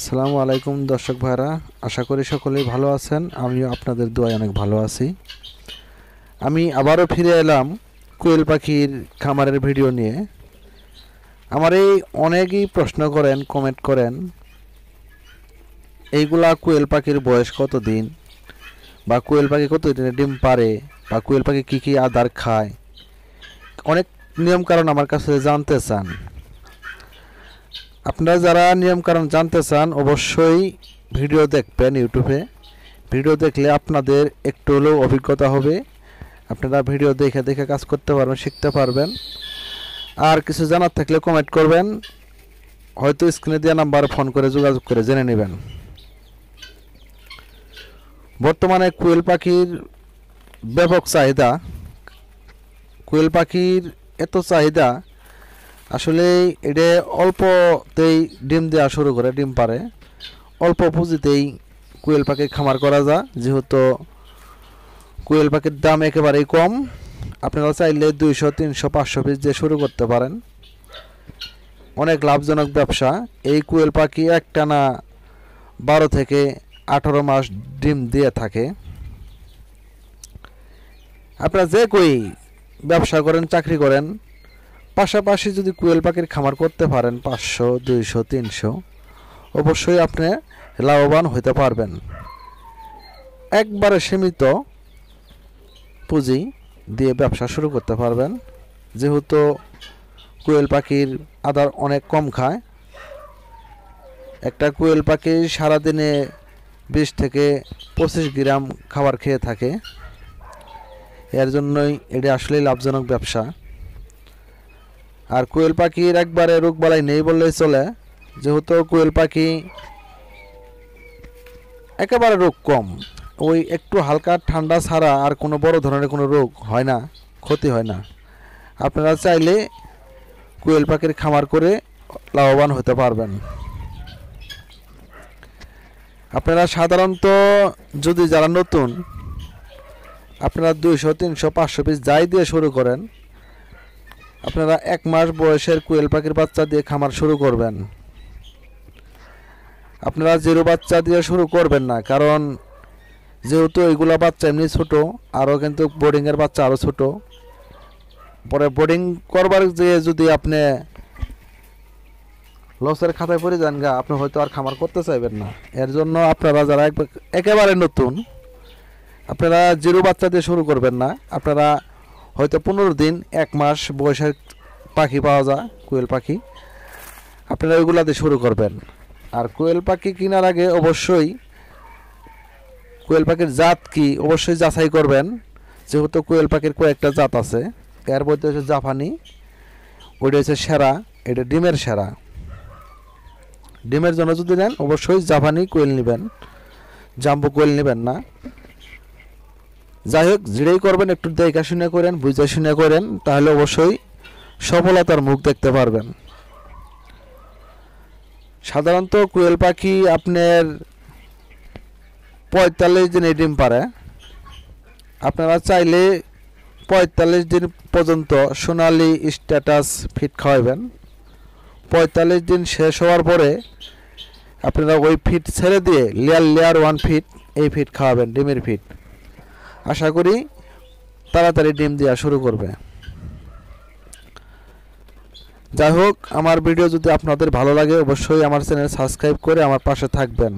আসসালামু আলাইকুম দর্শক ভাইরা, আশা করি সকলেই ভালো আছেন। আমিও আপনাদের দোয়ায় অনেক ভালো আছি। আমি আবারও ফিরে এলাম কোয়েল পাখির খামারের ভিডিও নিয়ে। আমার এই অনেকেই প্রশ্ন করেন, কমেন্ট করেন, এইগুলা কোয়েল পাখির বয়স কত দিন, বা কোয়েল পাখি কত দিনে ডিম পারে, বা কোয়েল পাখি কী কী আদার খায়, অনেক নিয়মকানুন আমার কাছে জানতে চান। আপনারা যারা নিয়মকানুন জানতে চান অবশ্যই ভিডিও দেখবেন। ইউটিউবে ভিডিও দেখলে আপনাদের একটু হলেও অভিজ্ঞতা হবে। আপনারা ভিডিও দেখে দেখে কাজ করতে পারবেন, শিখতে পারবেন। আর কিছু জানার থাকলে কমেন্ট করবেন, হয়তো স্ক্রিনে দেওয়া নাম্বারে ফোন করে যোগাযোগ করে জেনে নেবেন। বর্তমানে কোয়েল পাখির ব্যাপক চাহিদা। কোয়েল পাখির এত চাহিদা, আসলে এটা অল্পতেই ডিম দেওয়া শুরু করে, ডিম পারে। অল্প পুঁজিতেই কোয়েল পাখির খামার করা যায়, যেহেতু কোয়েল পাখির দাম একেবারেই কম। আপনারা চাইলে 200, 300, 500 পিস দিয়ে শুরু করতে পারেন। অনেক লাভজনক ব্যবসা। এই কোয়েল পাখি একটানা 12 থেকে 18 মাস ডিম দিয়ে থাকে। আপনারা যে কই ব্যবসা করেন, চাকরি করেন, পাশাপাশি যদি কোয়েল পাখির খামার করতে পারেন 500, 200, 300, অবশ্যই আপনি লাভবান হতে পারবেন। একবারে সীমিত পুঁজি দিয়ে ব্যবসা শুরু করতে পারবেন, যেহেতু কোয়েল পাখির আদার অনেক কম খায়। একটা কোয়েল পাখি সারাদিনে 20 থেকে 25 গ্রাম খাবার খেয়ে থাকে। এর জন্যই এটা আসলেই লাভজনক ব্যবসা। আর কোয়েল পাখির একবারে রোগবালাই নেই বললেই চলে, যেহেতু কোয়েল পাখি একেবারে রোগ কম। ওই একটু হালকা ঠান্ডা ছাড়া আর কোনো বড় ধরনের কোনো রোগ হয় না, ক্ষতি হয় না। আপনারা চাইলে কোয়েল পাখির খামার করে লাভবান হতে পারবেন। আপনারা সাধারণত যদি যারা নতুন, আপনারা 200, 300, 500 পিস যাই দিয়ে শুরু করেন, আপনারা 1 মাস বয়সের কোয়েল পাখির বাচ্চা দিয়ে খামার শুরু করবেন। আপনারা জিরো বাচ্চা দিয়ে শুরু করবেন না, কারণ যেহেতু এইগুলা বাচ্চা এমনি ছোট, আরও কিন্তু বোর্ডিংয়ের বাচ্চা আরও ছোট। পরে বোর্ডিং করবার যেয়ে যদি আপনি লসের খাতায় পড়ে যান গা, আপনি হয়তো আর খামার করতে চাইবেন না। এর জন্য আপনারা যারা একেবারে নতুন, আপনারা জিরো বাচ্চা দিয়ে শুরু করবেন না। আপনারা হয়তো 15 দিন, 1 মাস বয়সের পাখি পাওয়া যায় কোয়েল পাখি, আপনারা ওইগুলা দিয়ে শুরু করবেন। আর কোয়েল পাখি কেনার আগে অবশ্যই কোয়েল পাখির জাত কি অবশ্যই যাচাই করবেন, যেহেতু কোয়েল পাখির কয়েকটা জাত আছে। এর মধ্যে হচ্ছে জাপানি, ওইটা হচ্ছে সেরা, এটা ডিমের সেরা। ডিমের জন্য যদি নেন অবশ্যই জাপানি কোয়েল নেবেন, জাম্বো কোয়েল নেবেন না। যাই হোক, যেটাই করবেন একটু দেখা শুনে করেন, বুঝে শুনে করেন, তাহলে অবশ্যই সফলতার মুখ দেখতে পারবেন। সাধারণত কোয়েল পাখি আপনার 45 দিনে ডিম পারে। আপনারা চাইলে 45 দিন পর্যন্ত সোনালি স্ট্যাটাস ফিড খাওয়াবেন। 45 দিন শেষ হওয়ার পরে আপনারা ওই ফিড ছেড়ে দিয়ে লেয়ার 1 ফিড এই ফিড খাওয়াবেন, ডিমের ফিড। আশা করি তাড়াতাড়ি ডিম দেওয়া শুরু করবে। যাই হোক, আমার ভিডিও যদি আপনাদের ভালো লাগে অবশ্যই আমার চ্যানেল সাবস্ক্রাইব করে আমার পাশে থাকবেন।